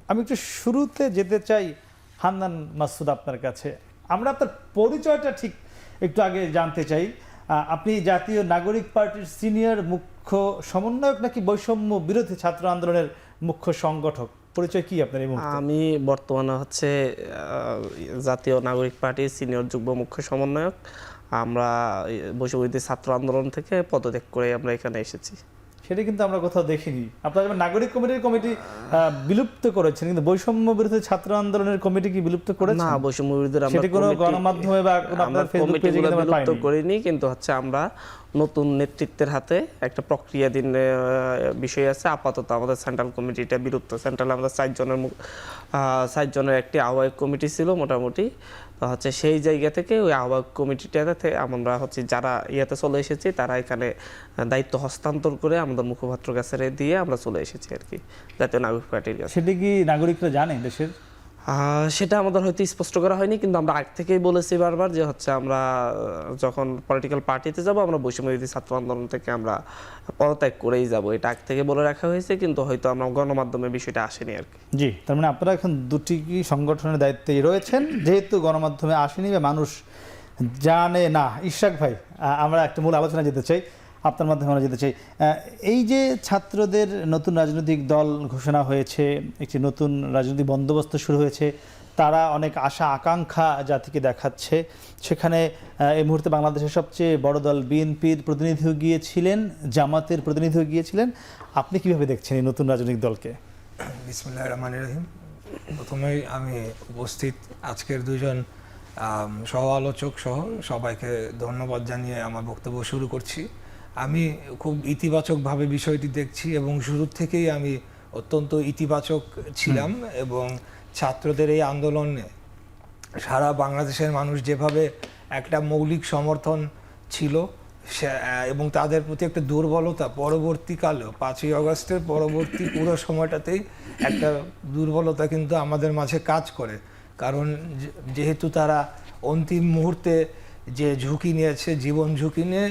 আমি একটু শুরুতে যেতে চাই হান্নান মাসুদ আপনার কাছে। আমরা আপনার পরিচয়টা ঠিক একটু আগে জানতে চাই। আপনি জাতীয় নাগরিক পার্টির সিনিয়র মুখ্য সমন্বয়ক নাকি বৈষম্য বিরোধী ছাত্র আন্দোলনের মুখ্য সংগঠক? পরিচয় কি আপনার এই মুহূর্তে? আমি বর্তমানে হচ্ছে জাতীয় নাগরিক পার্টির সিনিয়র যুগ্ম মুখ্য সমন্বয়ক। আমরা বৈষম্য বিরোধী ছাত্র আন্দোলন থেকে পদত্যাগ করে আমরা এখানে এসেছি। সেটা কিন্তু আমরা কোথাও দেখিনি। আপনারা যেমন নাগরিক কমিটি বিলুপ্ত করেছেন, কিন্তু বৈষম্য বিরোধী ছাত্র আন্দোলনের কমিটি কি বিলুপ্ত করেছেন? না, বৈষম্য বিরোধী আমরা সেটা কোনো গণমাধ্যমে বা কোনো আপনার ফেসবুক পেজে কিন্তু আমরা বিলুপ্ত পাইনি। করিনি, কিন্তু হচ্ছে আমরা নতুন নেতৃত্বের হাতে একটা প্রক্রিয়াধীন বিষয় আছে। আপাতত আমাদের সেন্ট্রাল কমিটিটা বিলুপ্ত। সেন্ট্রাল আমাদের 4 জনের একটি আহ্বায়ক কমিটি ছিল মোটামুটি। তো হচ্ছে সেই জায়গা থেকে ওই আহ্বায়ক কমিটিটাতে আমরা হচ্ছে যারা ইয়েতে চলে এসেছি, তারা এখানে দায়িত্ব হস্তান্তর করে আমাদের মুখপাত্র কাছে দিয়ে আমরা চলে এসেছি আর কি, জাতীয় নাগরিক পার্টির কাছে। সেটা কি নাগরিকরা জানে দেশের? সেটা আমাদের হয়তো স্পষ্ট করা হয়নি, কিন্তু আমরা আগ থেকেই বলেছি বারবার যে হচ্ছে আমরা যখন পলিটিক্যাল পার্টিতে যাব, আমরা বৈষম্য বিরোধী ছাত্র আন্দোলন থেকে আমরা পদত্যাগ করেই যাব। এটা আগ থেকে বলে রাখা হয়েছে, কিন্তু হয়তো আমরা গণমাধ্যমে বিষয়টা আসেনি আর কি। জি, তার মানে আপনারা এখন দুটি সংগঠনের দায়িত্বেই রয়েছেন, যেহেতু গণমাধ্যমে আসেনি বা মানুষ জানে না। ইশরাক ভাই, আমরা একটা মূল আলোচনা যেতে চাই, আপনার মাধ্যমে আমরা যেতে চাই। এই যে ছাত্রদের নতুন রাজনৈতিক দল ঘোষণা হয়েছে, একটি নতুন রাজনৈতিক বন্দোবস্ত শুরু হয়েছে, তারা অনেক আশা আকাঙ্ক্ষা জাতিকে দেখাচ্ছে। সেখানে এই মুহূর্তে বাংলাদেশের সবচেয়ে বড় দল বিএনপির প্রতিনিধিও গিয়েছিলেন, জামাতের প্রতিনিধিও গিয়েছিলেন। আপনি কিভাবে দেখছেন এই নতুন রাজনৈতিক দলকে? বিসমিল্লাহির রহমানির রহিম। প্রথমেই আমি উপস্থিত আজকের দুজন সহ আলোচক সহ সবাইকে ধন্যবাদ জানিয়ে আমার বক্তব্য শুরু করছি। আমি খুব ইতিবাচকভাবে বিষয়টি দেখছি এবং শুরু থেকেই আমি অত্যন্ত ইতিবাচক ছিলাম। এবং ছাত্রদের এই আন্দোলনে সারা বাংলাদেশের মানুষ যেভাবে একটা মৌলিক সমর্থন ছিল এবং তাদের প্রতি একটা দুর্বলতা পরবর্তীকালেও 5ই আগস্টের পরবর্তী পুরো সময়টাতেই একটা দুর্বলতা কিন্তু আমাদের মাঝে কাজ করে। কারণ যেহেতু তারা অন্তিম মুহূর্তে যে ঝুঁকি নিয়েছে, জীবন ঝুঁকি নিয়ে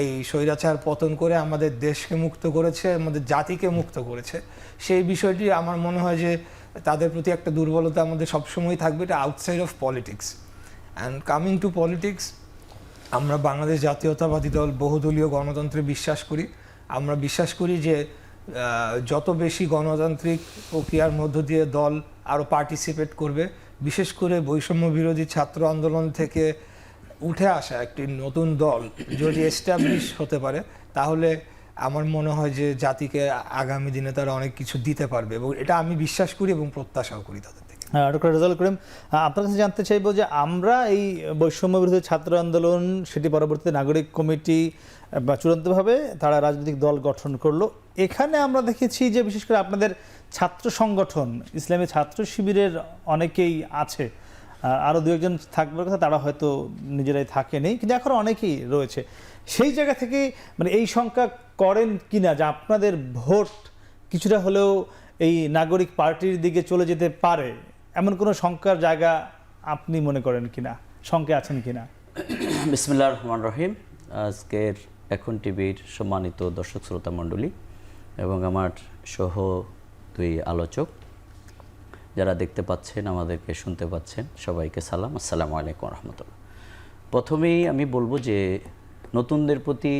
এই স্বৈরাচার পতন করে আমাদের দেশকে মুক্ত করেছে, আমাদের জাতিকে মুক্ত করেছে, সেই বিষয়টি আমার মনে হয় যে তাদের প্রতি একটা দুর্বলতা আমাদের সবসময় থাকবে। এটা outside of politics. And coming to politics, আমরা বাংলাদেশ জাতীয়তাবাদী দল বহুদলীয় গণতন্ত্রে বিশ্বাস করি। আমরা বিশ্বাস করি যে যত বেশি গণতান্ত্রিক প্রক্রিয়ার মধ্য দিয়ে দল আরও পার্টিসিপেট করবে, বিশেষ করে বৈষম্য বিরোধী ছাত্র আন্দোলন থেকে উঠে আসা একটি নতুন দল যদি এস্টাবলিশ হতে পারে, তাহলে আমার মনে হয় যে জাতিকে আগামী দিনে তারা অনেক কিছু দিতে পারবে, এবং এটা আমি বিশ্বাস করি এবং প্রত্যাশাও করি তাদের থেকে। ডক্টর রেজাউল করিম, আপনার কাছে জানতে চাইবো যে আমরা এই বৈষম্য বিরোধী ছাত্র আন্দোলন, সেটি পরবর্তীতে নাগরিক কমিটি বা চূড়ান্তভাবে তারা রাজনৈতিক দল গঠন করলো। এখানে আমরা দেখেছি যে বিশেষ করে আপনাদের ছাত্র সংগঠন ইসলামী ছাত্র শিবিরের অনেকেই আছে, আরও দু একজন থাকবার কথা, তারা হয়তো নিজেরাই থাকেনি, কিন্তু এখন অনেকেই রয়েছে। সেই জায়গা থেকে মানে এই সংখ্যা করেন কিনা যে আপনাদের ভোট কিছুটা হলেও এই নাগরিক পার্টির দিকে চলে যেতে পারে, এমন কোনো সংখ্যার জায়গা আপনি মনে করেন কিনা, সংখ্যা আছেন কিনা? বিসমিল্লাহির রহমানির রহিম। আজকের এখন টিভির সম্মানিত দর্শক শ্রোতা মণ্ডলী এবং আমার সহ দুই আলোচক যারা দেখতে পাচ্ছেন, আমাদেরকে শুনতে পাচ্ছেন, সবাইকে সালাম, আসসালামু আলাইকুম রহমতুল্লাহ। প্রথমেই আমি বলবো যে নতুনদের প্রতি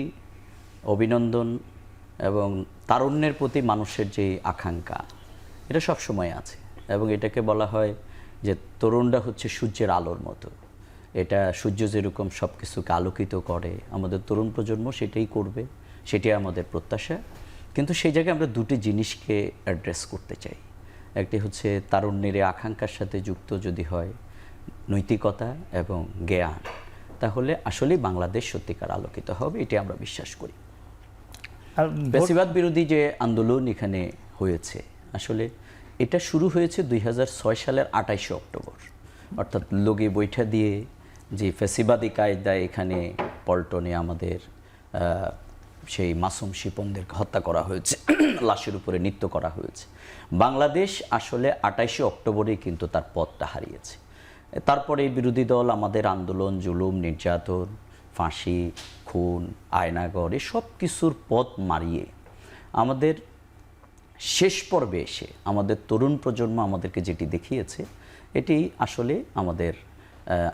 অভিনন্দন এবং তারুণ্যের প্রতি মানুষের যে আকাঙ্ক্ষা, এটা সব সময় আছে এবং এটাকে বলা হয় যে তরুণরা হচ্ছে সূর্যের আলোর মতো। এটা সূর্য যেরকম সব কিছুকে আলোকিত করে, আমাদের তরুণ প্রজন্ম সেটাই করবে, সেটাই আমাদের প্রত্যাশা। কিন্তু সেই জায়গায় আমরা দুটি জিনিসকে অ্যাড্রেস করতে চাই। একটি হচ্ছে তারুণ্যের আকাঙ্ক্ষার সাথে যুক্ত যদি হয় নৈতিকতা এবং জ্ঞান, তাহলে আসলেই বাংলাদেশ সত্যিকার আলোকিত হবে, এটি আমরা বিশ্বাস করি। ফ্যাসিবাদ বিরোধী যে আন্দোলন এখানে হয়েছে, আসলে এটা শুরু হয়েছে 2006 সালের 28শে অক্টোবর, অর্থাৎ লগি বৈঠা দিয়ে যে ফ্যাসিবাদী কায়দায় এখানে পল্টনে আমাদের সেই মাসুম শিপনদের হত্যা করা হয়েছে, লাশের উপরে নৃত্য করা হয়েছে। বাংলাদেশ আসলে 28শে অক্টোবরেই কিন্তু তার পথটা হারিয়েছে। তারপরে বিরোধী দল আমাদের আন্দোলন, জুলুম, নির্যাতন, ফাঁসি, খুন, আয়নাগর, এসব কিছুর পথ মারিয়ে আমাদের শেষ পর্বে এসে আমাদের তরুণ প্রজন্ম আমাদেরকে যেটি দেখিয়েছে, এটি আসলে আমাদের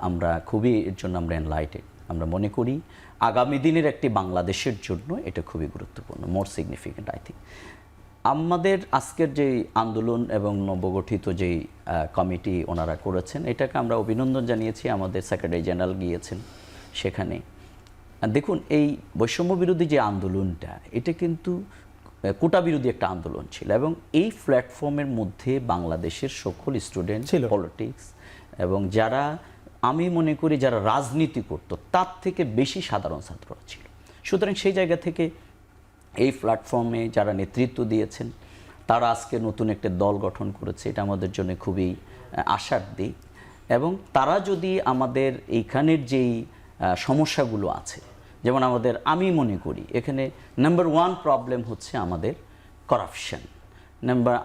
আমরা খুবই এর জন্য আমরা এনলাইটেড। আমরা মনে করি আগামী দিনের একটি বাংলাদেশের জন্য এটা খুবই গুরুত্বপূর্ণ, মোর সিগনিফিকেন্ট আই থিঙ্ক। আমাদের আজকের যে আন্দোলন এবং নবগঠিত যেই কমিটি ওনারা করেছেন, এটাকে আমরা অভিনন্দন জানিয়েছি। আমাদের সেক্রেটারি জেনারেল গিয়েছেন সেখানে। দেখুন, এই বৈষম্য বিরোধী যে আন্দোলনটা, এটা কিন্তু কোটা বিরোধী একটা আন্দোলন ছিল, এবং এই প্ল্যাটফর্মের মধ্যে বাংলাদেশের সকল স্টুডেন্ট, পলিটিক্স এবং যারা, আমি মনে করি যারা রাজনীতি করত, তার থেকে বেশি সাধারণ ছাত্ররা ছিল। সুতরাং সেই জায়গা থেকে এই প্ল্যাটফর্মে যারা নেতৃত্ব দিয়েছেন, তারা আজকে নতুন একটা দল গঠন করেছে, এটা আমাদের জন্য খুবই আশার দিক। এবং তারা যদি আমাদের এইখানের যেই সমস্যাগুলো আছে, যেমন আমি মনে করি এখানে নাম্বার 1 প্রবলেম হচ্ছে আমাদের করাপশন,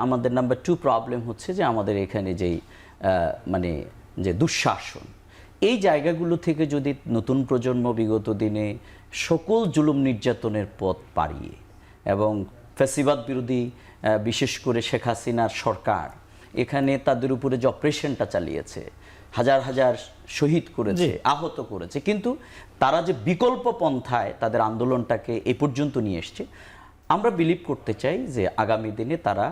আমাদের নাম্বার 2 প্রবলেম হচ্ছে যে আমাদের এখানে যেই মানে যে দুঃশাসন, এই জায়গাগুলো থেকে যদি নতুন প্রজন্ম বিগত দিনে সকল জুলুম নির্যাতনের পথ পাড়িয়ে, এবং ফ্যাসিবাদ বিরোধী বিশেষ করে শেখ হাসিনার সরকার এখানে তাদের উপরে যে অপারেশনটা চালিয়েছে, হাজার হাজার শহীদ করেছে, আহত করেছে, কিন্তু তারা যে বিকল্প পন্থায় তাদের আন্দোলনটাকে এ পর্যন্ত নিয়ে এসছে, আমরা বিলিভ করতে চাই যে আগামী দিনে তারা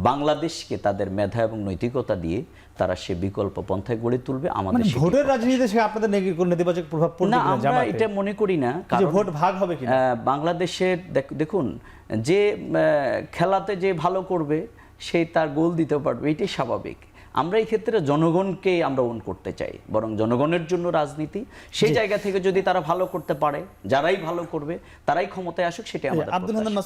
বাংলাদেশকে তাদের মেধা এবং নৈতিকতা দিয়ে তারা সে বিকল্প পন্থায় গড়ে তুলবে। আমাদের ভোটের রাজনীতিতে সে আপনাদের নেতিবাচক প্রভাব পড়বে না, কিনা আমরা জামাতে? এটা মনে করি না, যে ভোট ভাগ হবে কিনা? বাংলাদেশের দেখুন, যে খেলাতে যে ভালো করবে সেই তার গোল দিতে পারবে, এটাই স্বাভাবিক। আমরা এই ক্ষেত্রে জনগণকে আমরা ওন করতে চাই, বরং জনগণের জন্য রাজনীতি, সেই জায়গা থেকে যদি তারা ভালো করতে পারে, যারাই ভালো করবে তারাই ক্ষমতায় আসুক, সেটাই আমাদের আব্দুল হান্নান